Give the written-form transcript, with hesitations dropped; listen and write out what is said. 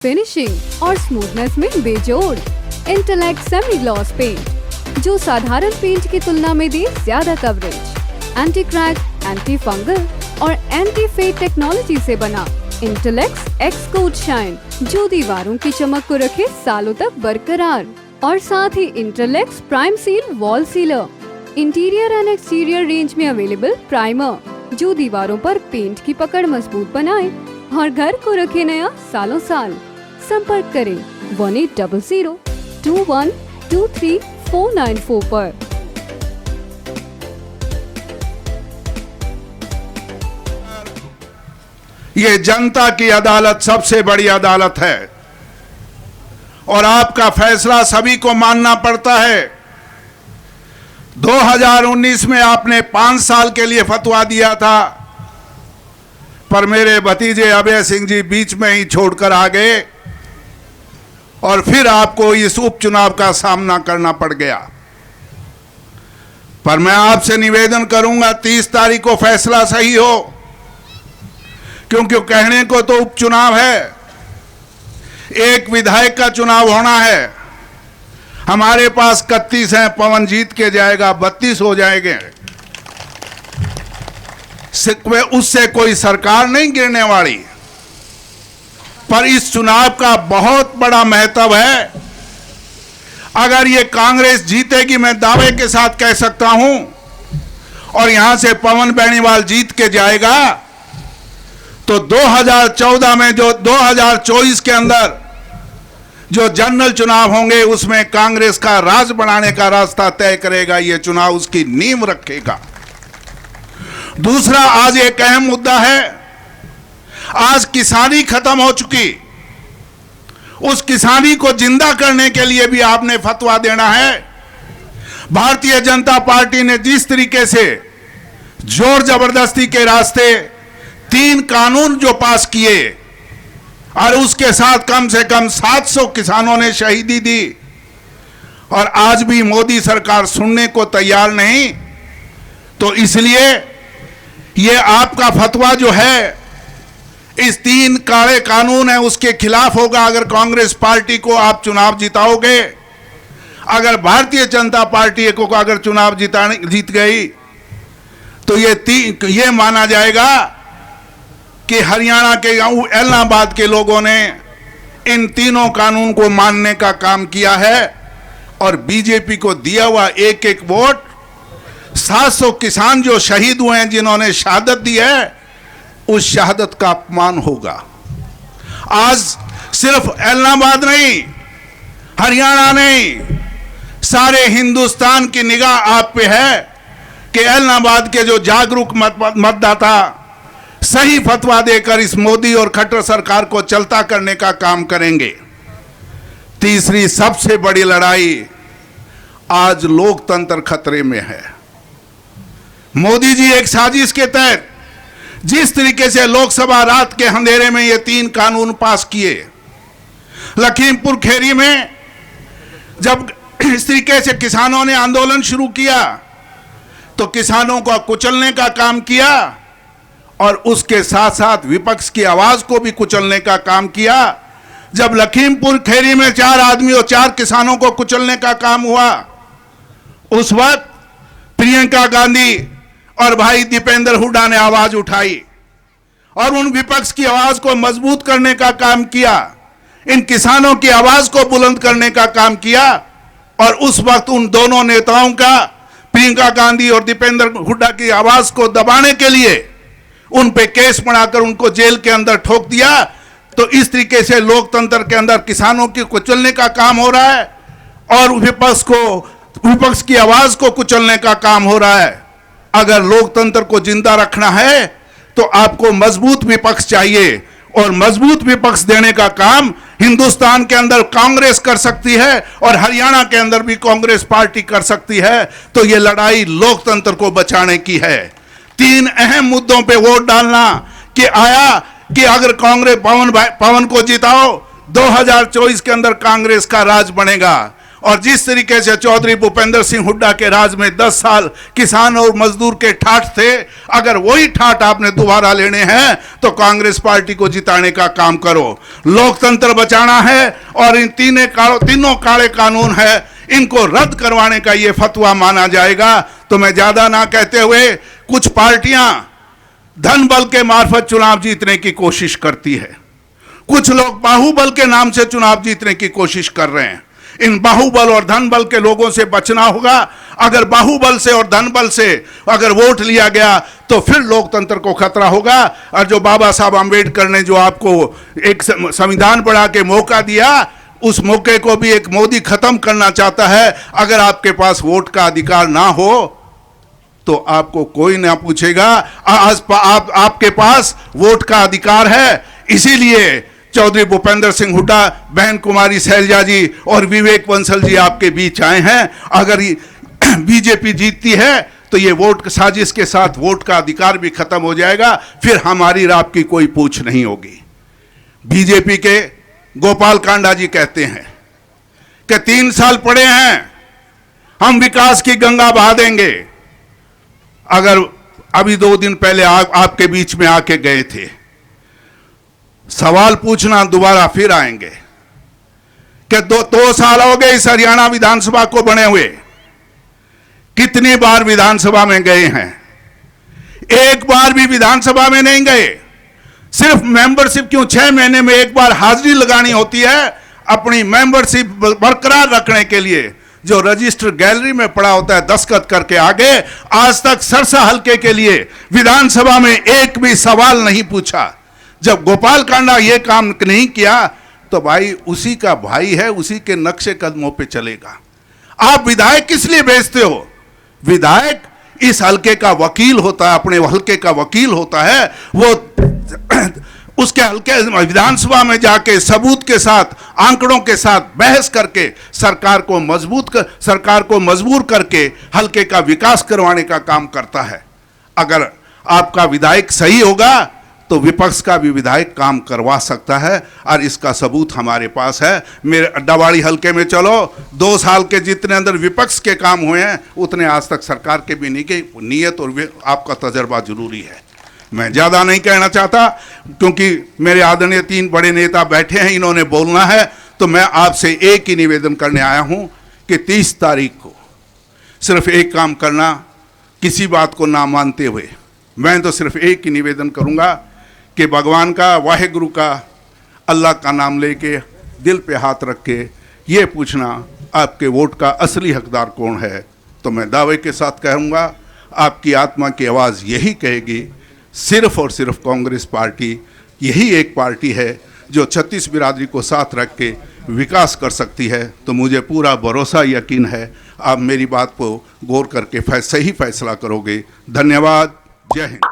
Finishing और smoothness में बेजोड़ इंटेलेक्ट सेमी ग्लॉस पेंट जो साधारण पेंट की तुलना में दे ज्यादा coverage. Anti crack, anti fungal और एंटी फेड टेक्नोलॉजी से बना इंटेलेक्ट एक्स कोट शाइन जो दीवारों की चमक को रखे सालों तक बरकरार। और साथ ही Intellect Prime Seal wall sealer, interior and exterior range में अवेलेबल प्राइमर जो दीवारों पर पेंट की पकड़ मजबूत बनाए और घर को रखे नया सालों साल। संपर्क करें 1800-2123-494 पर। ये जनता की अदालत सबसे बड़ी अदालत है और आपका फैसला सभी को मानना पड़ता है। 2019 में आपने 5 साल के लिए फतवा दिया था, पर मेरे भतीजे अभय सिंह जी बीच में ही छोड़कर आ गए और फिर आपको इस उपचुनाव का सामना करना पड़ गया। पर मैं आपसे निवेदन करूंगा 30 तारीख को फैसला सही हो, क्योंकि कहने को तो उपचुनाव है, एक विधायक का चुनाव होना है। हमारे पास 31 हैं, पवन जीत के जाएगा, 32 हो जाएंगे, उससे कोई सरकार नहीं गिरने वाली। पर इस चुनाव का बहुत बड़ा महत्व है। अगर ये कांग्रेस जीतेगी, मैं दावे के साथ कह सकता हूं, और यहां से पवन बेनीवाल जीत के जाएगा, तो 2014 में जो 2024 के अंदर जो जनरल चुनाव होंगे उसमें कांग्रेस का राज बनाने का रास्ता तय करेगा। ये चुनाव उसकी नींव रखेगा। दूसरा, आज एक अहम मुद्दा है। आज किसानी खत्म हो चुकी, उस किसानी को जिंदा करने के लिए भी आपने फतवा देना है। भारतीय जनता पार्टी ने जिस तरीके से जोर जबरदस्ती के रास्ते 3 कानून जो पास किए और उसके साथ कम से कम 700 किसानों ने शहीदी दी, और आज भी मोदी सरकार सुनने को तैयार नहीं, तो इसलिए ये आपका फतवा जो है इस 3 काले कानून है उसके खिलाफ होगा। अगर कांग्रेस पार्टी को आप चुनाव जिताओगे, अगर भारतीय जनता पार्टी को अगर चुनाव जीत गई, तो ये माना जाएगा कि हरियाणा के इलाहाबाद के लोगों ने इन 3 कानून को मानने का काम किया है, और बीजेपी को दिया हुआ एक एक वोट 700 किसान जो शहीद हुए हैं, जिन्होंने शहादत दी है, उस शहादत का अपमान होगा। आज सिर्फ इलाहाबाद नहीं, हरियाणा नहीं, सारे हिंदुस्तान की निगाह आप पे है कि इलाहाबाद के जो जागरूक मतदाता सही फतवा देकर इस मोदी और खट्टर सरकार को चलता करने का काम करेंगे। तीसरी सबसे बड़ी लड़ाई, आज लोकतंत्र खतरे में है। मोदी जी एक साजिश के तहत जिस तरीके से लोकसभा रात के अंधेरे में ये 3 कानून पास किए, लखीमपुर खेरी में जब इस तरीके से किसानों ने आंदोलन शुरू किया, तो किसानों को कुचलने का काम किया, और उसके साथ साथ विपक्ष की आवाज को भी कुचलने का काम किया। जब लखीमपुर खेरी में 4 आदमी और 4 किसानों को कुचलने का काम हुआ, उस वक्त प्रियंका गांधी और भाई दीपेंद्र हुड्डा ने आवाज उठाई और उन विपक्ष की आवाज को मजबूत करने का काम किया, इन किसानों की आवाज को बुलंद करने का काम किया। और उस वक्त उन दोनों नेताओं का, प्रियंका गांधी और दीपेंद्र हुड्डा की आवाज को दबाने के लिए उन पे केस बनाकर उनको जेल के अंदर ठोक दिया। तो इस तरीके से लोकतंत्र के अंदर किसानों की कुचलने का काम हो रहा है और विपक्ष की आवाज को कुचलने का काम हो रहा है। अगर लोकतंत्र को जिंदा रखना है तो आपको मजबूत विपक्ष चाहिए, और मजबूत विपक्ष देने का काम हिंदुस्तान के अंदर कांग्रेस कर सकती है और हरियाणा के अंदर भी कांग्रेस पार्टी कर सकती है। तो ये लड़ाई लोकतंत्र को बचाने की है। 3 अहम मुद्दों पे वोट डालना कि अगर कांग्रेस पवन को जिताओ, 2024 के अंदर कांग्रेस का राज बनेगा, और जिस तरीके से चौधरी भूपेंद्र सिंह हुड्डा के राज में 10 साल किसान और मजदूर के ठाठ थे, अगर वही ठाठ आपने दोबारा लेने हैं तो कांग्रेस पार्टी को जिताने का काम करो। लोकतंत्र बचाना है और इन तीनों काले कानून है, इनको रद्द करवाने का ये फतवा माना जाएगा। तो मैं ज्यादा ना कहते हुए, कुछ पार्टियां धन बल के मार्फत चुनाव जीतने की कोशिश करती है, कुछ लोग बाहुबल के नाम से चुनाव जीतने की कोशिश कर रहे हैं। इन बाहुबल और धन बल के लोगों से बचना होगा। अगर बाहुबल से और धन बल से अगर वोट लिया गया तो फिर लोकतंत्र को खतरा होगा। और जो बाबा साहब आम्बेडकर ने जो आपको एक संविधान बढ़ा के मौका दिया, उस मौके को भी एक मोदी खत्म करना चाहता है। अगर आपके पास वोट का अधिकार ना हो तो आपको कोई ना पूछेगा। आज आपके पास वोट का अधिकार है। इसीलिए चौधरी भूपेंद्र सिंह हुड्डा, बहन कुमारी शैलजा जी और विवेक बंसल जी आपके बीच आए हैं। अगर बीजेपी जीतती है तो ये वोट साजिश के साथ वोट का अधिकार भी खत्म हो जाएगा, फिर हमारी और आपकी कोई पूछ नहीं होगी। बीजेपी के गोपाल कांडा जी कहते हैं कि 3 साल पड़े हैं, हम विकास की गंगा बहा देंगे। अगर अभी 2 दिन पहले आपके बीच में आके गए थे, सवाल पूछना दोबारा फिर आएंगे कि 2 साल हो गए इस हरियाणा विधानसभा को बने हुए, कितनी बार विधानसभा में गए हैं? एक बार भी विधानसभा में नहीं गए। सिर्फ मेंबरशिप क्यों 6 महीने में एक बार हाजिरी लगानी होती है अपनी मेंबरशिप बरकरार रखने के लिए, जो रजिस्टर गैलरी में पड़ा होता है दस्तखत करके आगे। आज तक सरसा हल्के के लिए विधानसभा में एक भी सवाल नहीं पूछा। जब गोपाल कांडा ये काम नहीं किया तो भाई उसी का भाई है, उसी के नक्शे कदमों पे चलेगा। आप विधायक किस लिए भेजते हो? विधायक इस हल्के का वकील होता है, अपने हल्के का वकील होता है। वो उसके हल्के विधानसभा में जाके सबूत के साथ, आंकड़ों के साथ बहस करके सरकार को मजबूर करके हल्के का विकास करवाने का काम करता है। अगर आपका विधायक सही होगा तो विपक्ष का भी विधायक काम करवा सकता है, और इसका सबूत हमारे पास है। मेरे अड्डावाड़ी हल्के में चलो, 2 साल के जितने अंदर विपक्ष के काम हुए हैं उतने आज तक सरकार के भी नहीं के। नीयत और आपका तजर्बा जरूरी है। मैं ज़्यादा नहीं कहना चाहता क्योंकि मेरे आदरणीय 3 बड़े नेता बैठे हैं, इन्होंने बोलना है। तो मैं आपसे एक ही निवेदन करने आया हूं कि 30 तारीख को सिर्फ एक काम करना, किसी बात को ना मानते हुए। मैं तो सिर्फ एक ही निवेदन करूंगा कि भगवान का, वाहेगुरु का, अल्लाह का नाम लेके दिल पे हाथ रख के ये पूछना आपके वोट का असली हकदार कौन है। तो मैं दावे के साथ कहूँगा, आपकी आत्मा की आवाज़ यही कहेगी, सिर्फ और सिर्फ कांग्रेस पार्टी यही एक पार्टी है जो 36 बिरादरी को साथ रख के विकास कर सकती है। तो मुझे पूरा भरोसा, यकीन है आप मेरी बात को गौर करके सही फैसला करोगे। धन्यवाद। जय हिंद।